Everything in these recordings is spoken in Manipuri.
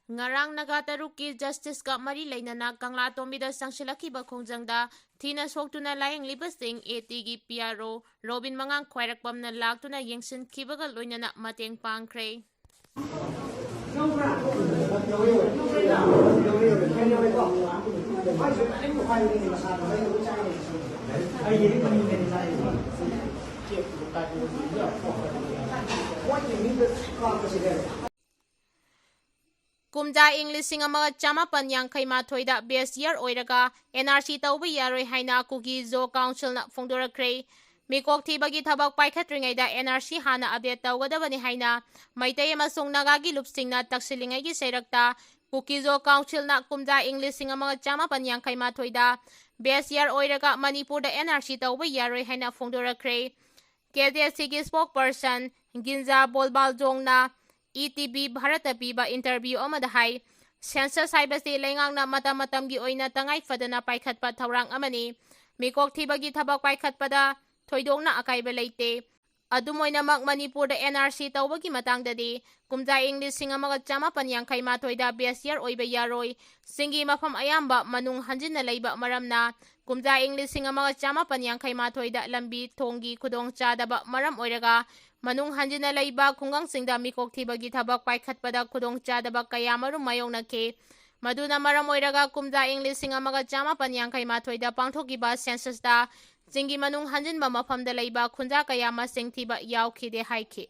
Ngarang Naga Taruki Justice Ka Mari Lainana Kangla Tombida Sangshilaki Bakongjangda Tina Soktuna Lying Libasting ATG PRO Robin Mangang Kwairakpam na Laktuna Yengsin Kibaga Loinana Mateng Pangkre. Kumja English mga chamapan yang kay mathoida best year oiraga Nrc Twba Yaroi Hykhre Kuki Zo Council na Phongdorakre mikok thibagi thabak paikhatringaida Nrc hana update tawgadabani haina maitai amasung nagagi lupsingna taksilingagi seirakta Kuki Zo Council na kumja English mga chamapan yang kay mathoida best year oiraga Manipur da Nrc Twba Yaroi Hykhre Phongdorakre KDSC spokesperson Ginza Bolbaljong na ETB Bharata piba interview amada hai census haibasi lengang na mata-matamgi oina tangay fadana paikhatpa thaurang amani mikok thibagi thabak paikhatpada thoidongna akaiba leite adumoinamak Manipur da NRC tawbagi matangdadi kumja English singa chamapan yangkai mathoida best year oiba yaroi singi mafam ayamba manung hanjinna leiba maramna kumja English singa chamapan yangkai mathoida lambi thonggi khudong chadaba maram oiraga manung hanjina leiba khungang singda mikok thibagi thabak paikhatpada khudong chadaba kayamaru mayongnake maduna maram oiraga kumja English singa chamapan yangkai mathoida pangthokiba census da jingi manung hanjinba mafamda leiba khunja kayama singthiba yaukhide haikhi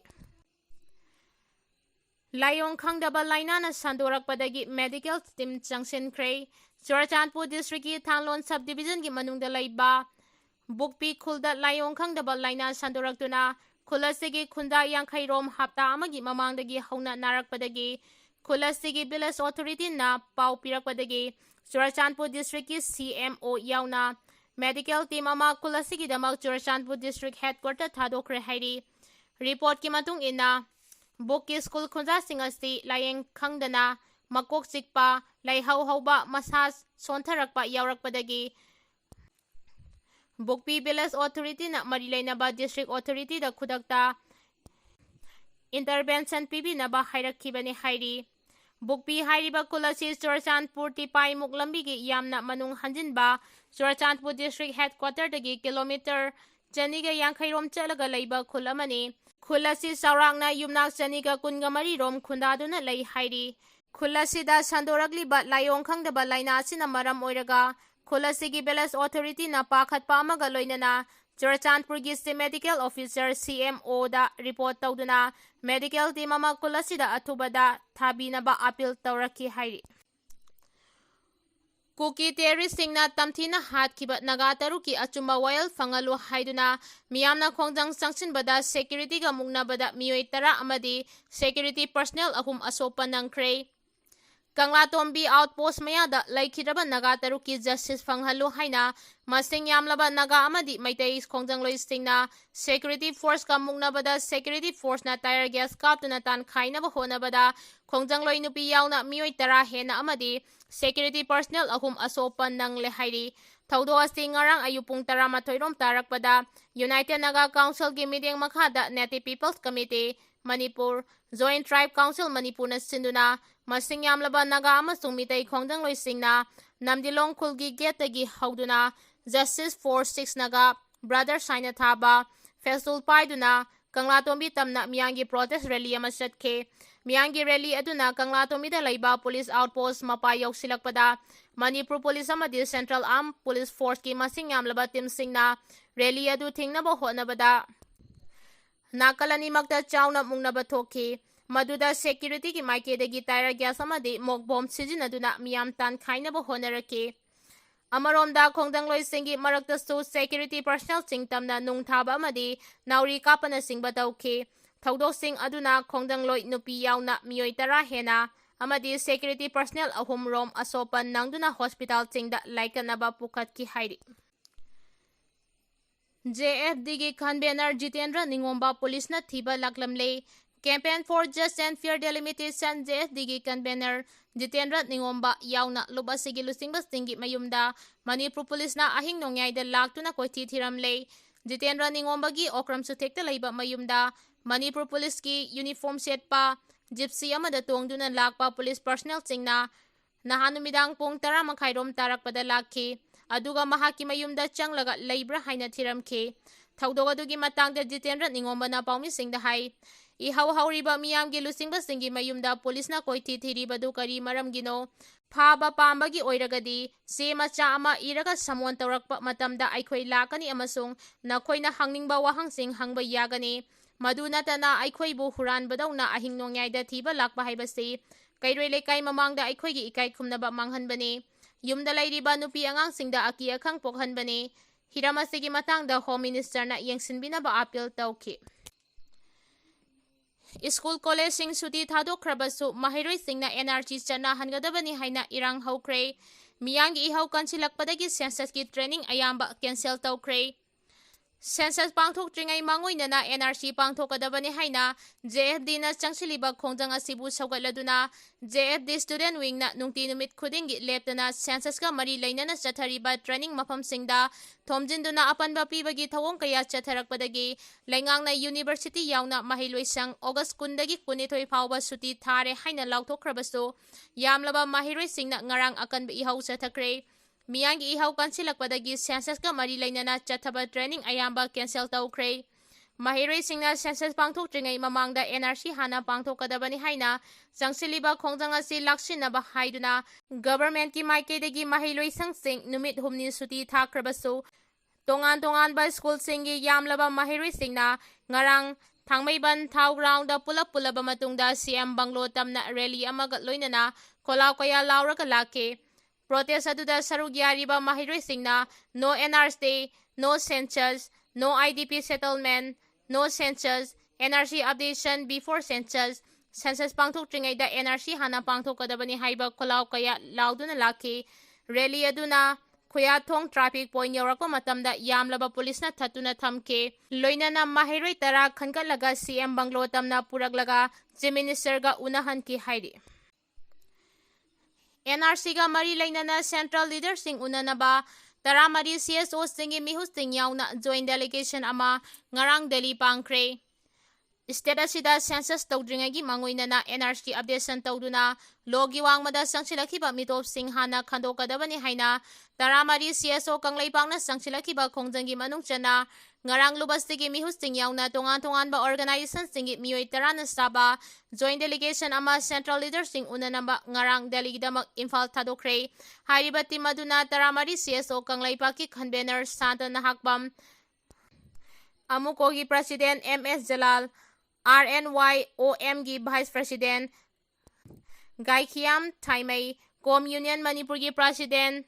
layong khangdaba lainana sandorakpadagi medical team changsinkhre Churachandpur district ki Thanglon subdivision ki manungda leiba Bukpi khulda layong khangdaba laina sandoraktuna Khulasigi khunda yangkhairom hapta amagi mamangdagi hauna narakpadagi Khulasigi village authority na pau pirakpadagi Churachandpur district ki CMO yauna medical team ama Khulasigi damak Churachandpur district headquarter thadokre hairi report ki matung ina Bukki school khunja singasi layeng khangdana makok chikpa laihau hauba masas sontharakpa yaurakpadagi Bukpi village authority na marilainaba district authority da khudakta intervention pibi naba hairakkhibani hairi Bukpi hairiba khulasi Churachandpur tipai muklambi gi yamna manung hanjinba Churachandpur district headquarter dagi kilometer chaniga yangkhairom chalaga leiba khulamani khulasi saurangna yumnak chaniga kunga marirom khundaduna lei hairi khulasi da sandoragliba layong khangdaba laina sina maram oiraga Khulasigi village authority na pakhatpa amaga loinana Churachandpur gi medical officer CMO da report tawduna medical team ama Khulasida athubada thabinaba appeal tawraki hairi Kuki terrorist singna tamthina hatkiba naga taruki achumba wayal fangalu haiduna miyamna khongjang sangsinbada security ga mugnabada miyoi tara amadi security personnel ahum asopa nangkhre Kangla Tombi outpost mayada laikhiraba naga taruki justice fanghalu haina masing yamlaba naga amadi maitai khongjang loi stingna security force ka mugnabada security force na tire gas kaptuna tan khaina ba honabada khongjang loi nupi yauna miyoi tara hena amadi security personnel ahum asopan nang le hairi thaudo asti ngarang ayupung tarama thoirom tarakpada United Naga Council gi meeting makhada Native People's Committee Manipur Joint Tribe Council Manipur na sinduna masing yamlaba naga amasung mitai khongjang loisingna namdilong khulgi gate gi hauduna justice for 6 naga brother saina thaba fesul paiduna Kangla Tombi tamna miyangi protest rally ama chatke miyangi rally aduna Kangla Tombi da laiba police outpost mapa yoksilakpada Manipur police amadi central armed police force ki masing yamlaba team singna rally adu thingnaba hotnabada nakalani makta chauna mungnaba thokhi Maduda security ki maikedagi tire gas amadi mok bomb sijinaduna miyam tan khainaba honarake Amaromda khongdang loi singi marakta su security personnel singtamna nungthaba amadi nauri kapana singba tawkhi thawdok sing aduna khongdang loi nupi yauna miyoi tara hena amadi security personnel ahum rom asopan nangduna hospital singda laikanaba pukhat ki hairi JFD gi convener Jitendra Ningomba police na thiba laklamle Campaign for Just and Fair Delimitation JFD convener Jitendra Ningomba yauna lubasigi lusingba stingi mayumda Manipur police na ahing nongyai da laktuna koithi thiramle Jitendra Ningomba gi okram su thekta leiba mayumda Manipur police ki uniform set pa Gypsy amada tongduna lakpa police personnel singna nahan numidang pung 10 makhairom tarakpada lakhi aduga mahaki mayumda changlaga leibra haina thiramkhi thaudoga dugi matangda Jitendra ningombana paumi singda hai ihau hauriba miyamgi lusingba singi mayumda police na koithi thiribadu kari maramgino phaba pambagi oiragadi se macha ama iraga samon tawrakpa matamda aikhoi lakani amasung nakhoina hangningba wahangsing hangba yagani maduna tana aikhoi bu huran badawna ahing nongyai thiba lakpa haibasi kairoi lekai mamangda aikhoi gi ikai khumnaba manghanbani yumda lairiba nupi angang singda aki akhang pokhanbani hiramasi matangda home minister na yengsinbinaba appeal tawki School college sing suti thadokrabasu mahiroi singna NRC chana hangadabani haina irang haukhre miyangi ihau kansilakpadagi census ki training ayamba cancel tawkhre census pangthok tringai mangoinana NRC pangthokadabani haina JFD na changsiliba khongjang asibu saugatladuna JFD student wing na nungti numit khudingi leptana census ka mari lainana chathariba training mafam singda thomjinduna apanba pibagi thawong kaya chatharakpadagi laingang university yauna mahiloisang August 10 kunithoi phawba suti thare haina lauthokrabasu yamlaba mahiroi singna ngarang akanba ihau chathakre miyangi ihau kansilakpadagi census ka mari lainana chathaba training ayamba cancel tawkhre mahiroi singna census pangthok tringai mamangda NRC hana pangthokadabani haina changsiliba khongjang asi laksinaba haiduna government ki maikeidagi mahiloi sangsing numit humni suti thakrabasu tongan ba school singi yamlaba mahiroi singna ngarang thangmeiban thau ground da pulaba matungda CM Banglo tamna rally amaga loinana kholaw kaya lauraga lake protest aduda sarug yariba mahiroi singna no NRC no census no IDP settlement no census NRC updation before census pangthok tringai da NRC hana pangthokadabani haiba kholaw kaya lauduna lake rally aduna Khuyathong traffic point yorakpa matamda yamlaba police na thatuna thamke loinana mahiroi tara khankalaga CM Banglo tamna puraklaga chief minister ga unahan ki hairi NRC ga mari lainana central leaders sing unanaba taramari CSO singi mihusting yauna joint delegation ama ngarang Delhi pangkre state asida census tawdringagi mangoinana NRC updation tawduna logi wangmada sangsilakiba mitop sing hana khandokadabani haina taramari CSO Kanglai sangsilakiba khongjangi manungchana ngarang lubastigi mihusting yauna tongan ba organization singi mioi tarana saba joint delegation ama central leaders sing unanamba ngarang Delhi damak Imphal thadokre hairibati maduna taramari CSO Kanglai ki convener Santa Nahakbam amukogi president MS Jalal RNYOM gi vice president Gaikiam Thaimei Kom Union Manipur gi president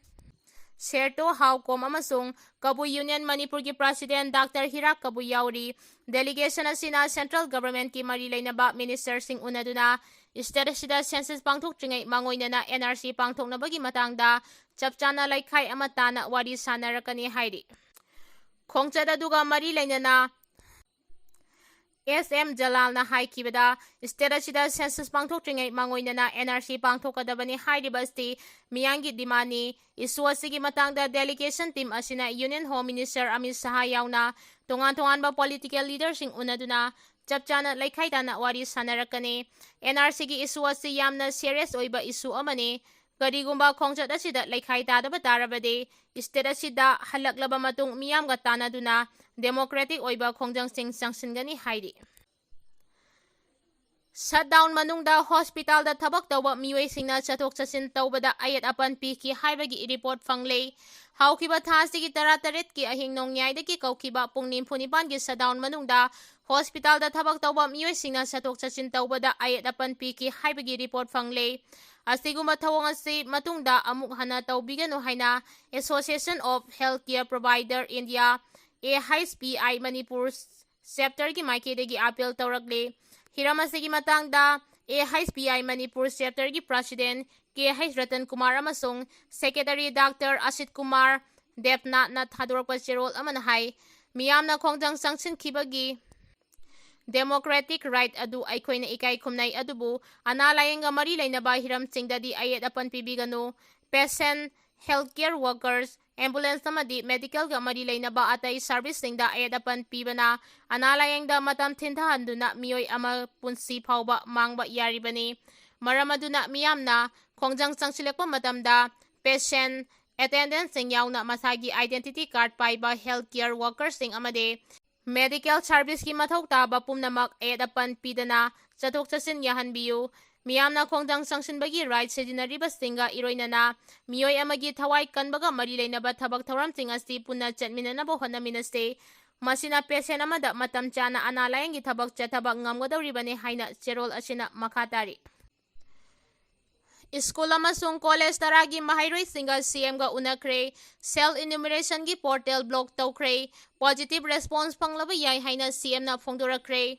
Serto Hau Kom amasung Kabu Union Manipur gi president Dr. Hirak Kabu Yauri delegation asina central government ki mari lainaba minister sing unaduna state sida census pangthok tringai mangoinana NRC pangthoknabagi matangda chapchana laikhai amatana wari sanarakani hairi khongchada duga mari lainana SM Jalal na haikibada state asida census pangthok tringai mangoinana NRC pangthokadabani hairibasti miyangi dimani isu asigi matangda delegation team asina Union Home Minister Amit Shah yauna tongan ba political leaders sing unaduna chapchana laikhai dana wari sanarakani NRC gi isu asi yamna serious oiba isu amani karigumba khongchat asida laikhai tadaba tarabade state asida halaklaba matung miyamga tanaduna democratic oiba khongjang sing sangsingani hairi shutdown manungda hospital da thabak tawba miwei singna chathok chasin tawbada ayat apan pi ki haibagi report fangle haukiba thasi ki tarataret ki ahing nongyai da ki kaukiba pungnim phunipan gi shutdown manungda hospital da thabak tawba miwei singna chathok chasin tawbada ayat apan pi ki haibagi report fangle asiguma thawong asi matungda amuk hana tawbiganu haina Association of Healthcare Provider India AHSPI Manipur chapter ki maikidagi appeal tawrakle hiramasi ki matangda AHSPI Manipur chapter ki president KH Ratan Kumar amasung secretary Dr. Asit Kumar Depna na thadorpa cherol amana hai miyamna khongjang sangsin khibagi democratic right adu aikoina ikai khumnai adubu analayanga mari lainaba hiram singdadi ayat apan pibiganu patient healthcare workers, ambulance amadi medical ga mari leinaba atai service singda ayadapan pibana analayengda matam thindahanduna miyoi ama punsi phauba mangba yaribani. Maramaduna miyamna khongjang changsilakpa matamda patient attendance sing yauna masagi identity card paiba healthcare workers sing amade medical service ki mathau taba pumnamak ayadapan pidana chathok chasin yahanbiyu. Miyamna khongjang changsinbagi right sejinariba singa iroinana miyoi amagi thawai kanbaga mari leinaba thabak thoram sing asi punna chatminanaba honaminase. Masina patient amada matam chana analayenggi thabak chathabak ngamgadawribane haina cherol asina makhatari. School amasung college taragi mahairoi singa CM ga unakre self enumeration gi portal block tawkre positive response panglaba yai haina CM na phongdorakre.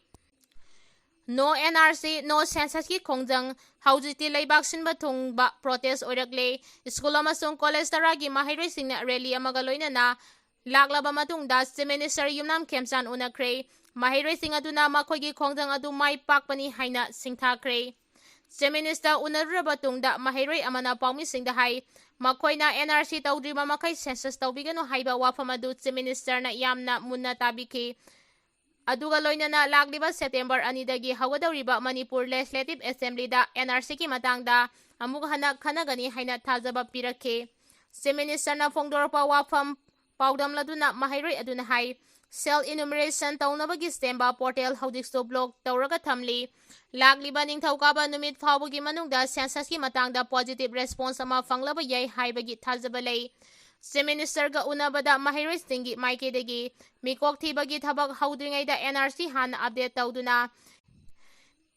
No NRC no census ki khongjang haujiti leibak sinba thungba protest oirakle school amasung college taragi mahairoi singna rally amaga loinana laklaba matungda minister yumnam khemchan unakre mahairoi sing aduna makhoigi khongjang adu mai pakpani haina singthakre. Minister unaraba tungda mahairoi amana paumi singda hai makoina NRC tawdriba makai census tawbigano haiba wafam adu minister na yamna munna tabiki. Aduga loinana lagliba September 2 dagi hawadawriba Manipur Legislative Assembly da NRC ki matangda amuk hana khanagani haina thajaba pirakhe. Minister na phongdorpa wafam paudamladuna mahairoi aduna hai self enumeration taunabagi stemba portal haudikso blog tawraga thamli. Lagliba ningthawkaba numit phawbagi manungda census ki matangda positive response ama fanglaba yai haibagi thajaba lei. Minister ga unabada mahairoi singi maikedagi mikok thibagi thabak haudringaida NRC hana update tawduna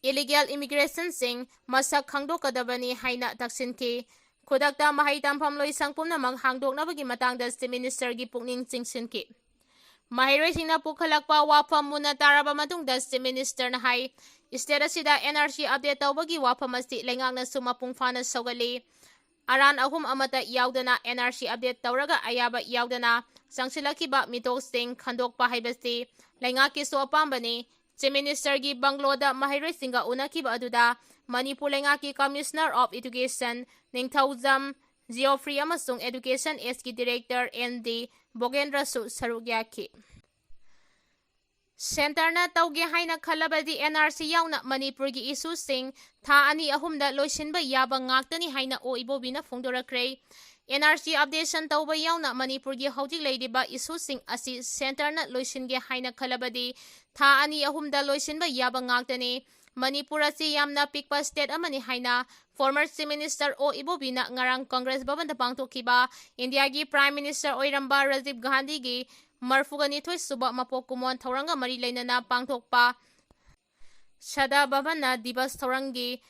illegal immigration sing masak khangdokadabani haina taksinki. Khudakta mahai tampham loi sangpumnamak hangdoknabagi matangda minister gi pukning chingsinki. Mahairoi singna pukhalakpa wafam muna taraba matungda minister na hai state asida NRC update tawbagi wafam asi lengakna sumapung fana sogali. Aran ahum amata yaudana NRC update tawraga ayaba yaudana sangsilakiba mitok sing khandokpa haibasi lengaki so apambani. Minister gi Bangloda mahairoi singa unakiba aduda Manipur lengaki Commissioner of Education Ningthaujam Geoffrey amasung Education SK Director ND Bogendra su sarugyaki. Center na tawge haina khalabadi NRC yauna Manipur gi issue sing tha ani ahumda loisinba yaba ngaktani haina oibobina phongdorakre. NRC updation tawba yauna Manipur gi hojik leidiba issue sing asi center na loisinge haina khalabadi tha ani ahumda loisinba yaba ngaktani. Manipur asi yamna pikpa state amani haina former Chief Minister O Ibobina ngarang Congress Bhavan da pangthokiba India gi Prime Minister Oiramba Rajiv Gandhi gi marfugani thoi suba mapok kumon thoranga mari leinana pangthokpa Sada Bhavan na Divas thorangi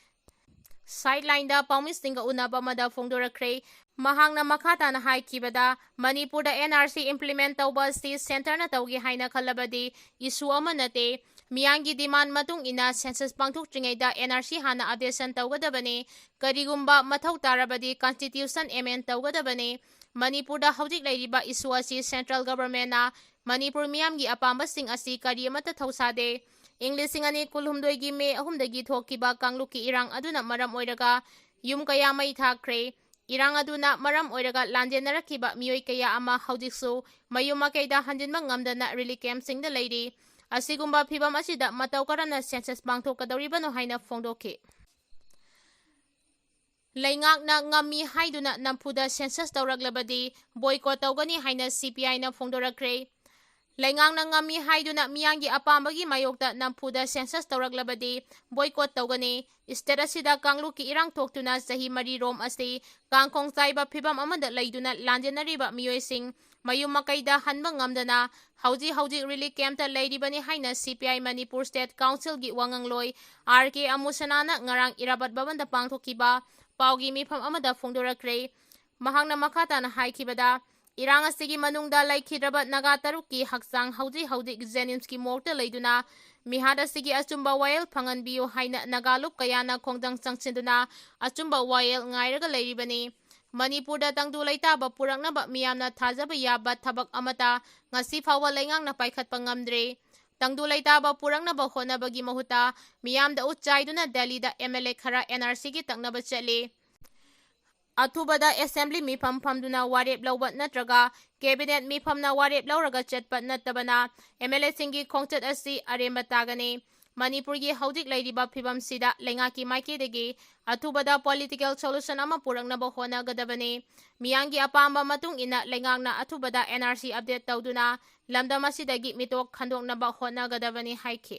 sideline da paumi singa unaba mada phongdorakre. Mahangna makhata na haikibada Manipur da NRC implement tawba si center na tawgi haina khalabadi issue amanate miyangi demand matung ina census pangthok tringaida NRC hana updation tawgadabane karigumba mathau tarabadi constitution amend tawgadabane. Manipur da hojik leiriba issue asi central government na Manipur miyamgi apamba sing asi kari amata thausade. English singani kulhumdoi gi me ahumdagi thokiba kangluki irang aduna maram oiraga yum kaya mai thakre. Irang aduna maram oiraga lanjenarakiba miyoi kaya ama hojiksu mayuma kaida hanjinma ngamdana relief camp singda leiri. Asigumba phibam asida matau karana census pangthokadawribano haina phongdoke. Leingakna ngami haiduna nampuda census tawraglabadi boycott tawgani haina CPI na phongdorakre. Leingakna ngami haiduna miyangi apambagi mayokta nampuda census tawraglabadi boycott tawgani. State asida kangluki irang thoktuna sahi mari rom asi kangkhong chaiba phibam amada leiduna lanjenariba miyoising mayum makaida hanba ngamdana hauji relief camp ta leiribani haina CPI Manipur State Council gi wangangloi RK Amusanana ngarang irabat babanda pangthokiba paugi mifam amada phongdorakre. Mahangna makhata na haikibada irang asigi manungda laikhidraba naga taruki haksang hauji Jennings morta leiduna mihada sigi achumba wayel phanganbiyo haina nagalup kayana khongdang changsinduna achumba wayel ngairaga leiribani. Manipur da tangdu leitaba puraknaba miyamna thajaba yaba thabak amata ngasi phawa leingangna paikhatpa ngamdre. Tangdu leitaba puraknaba honabagi mahuta miyamda utchaiduna Delhi da MLA khara NRC gi taknaba chale. ꯑꯊꯨꯕꯗ ꯑꯦꯁꯦꯝꯕ꯭ꯂꯤ ꯃꯤꯐꯝ ꯐꯝꯗꯨꯅ ꯋꯥꯔꯦꯞ ꯂꯧꯕ ꯅꯠꯇ꯭ꯔꯒ ꯀꯦꯕꯤꯅꯦꯠ ꯃꯤꯐꯝꯅ ꯋꯥꯔꯦꯞ ꯂꯧꯔꯒ ꯆꯠꯄ ꯅꯠꯇꯕꯅ ꯑꯦꯝ.ꯑꯦꯜ.ꯑꯦꯁꯤꯡꯒꯤ ꯈꯣꯡꯆꯠ ꯑꯁꯤ ꯑꯔꯦꯝꯕ ꯇꯥꯒꯅꯤ꯫ ꯃꯅꯤꯄꯨꯔꯒꯤ ꯍꯧꯖꯤꯛ ꯂꯩꯔꯤꯕ ꯐꯤꯚꯝꯁꯤꯗ ꯂꯩꯉꯥꯛꯀꯤ ꯃꯥꯏꯀꯩꯗꯒꯤ ꯑꯊꯨꯕꯗ ꯄꯣꯂꯤꯇꯤꯀꯦꯜ ꯁꯣꯂꯨꯁꯟ ꯑꯃ ꯄꯨꯔꯛꯅꯕ ꯍꯣꯠꯅꯒꯗꯕꯅꯤ꯫ ꯃꯤꯌꯥꯝꯒꯤ ꯑꯄꯥꯝꯕ ꯃꯇꯨꯡ ꯏꯟꯅ ꯂꯩꯉꯥꯛꯅ ꯑꯊꯨꯕꯗ NRC ꯑꯞꯗꯦꯠ ꯇꯧꯗꯨꯅ ꯂꯝꯗꯝ ꯑꯁꯤꯗꯒꯤ ꯃꯤꯇꯣꯞ ꯈꯟꯗꯣꯛꯅꯕ ꯍꯣꯠꯅꯒꯗꯕꯅꯤ ꯍꯥꯏꯈꯤ꯫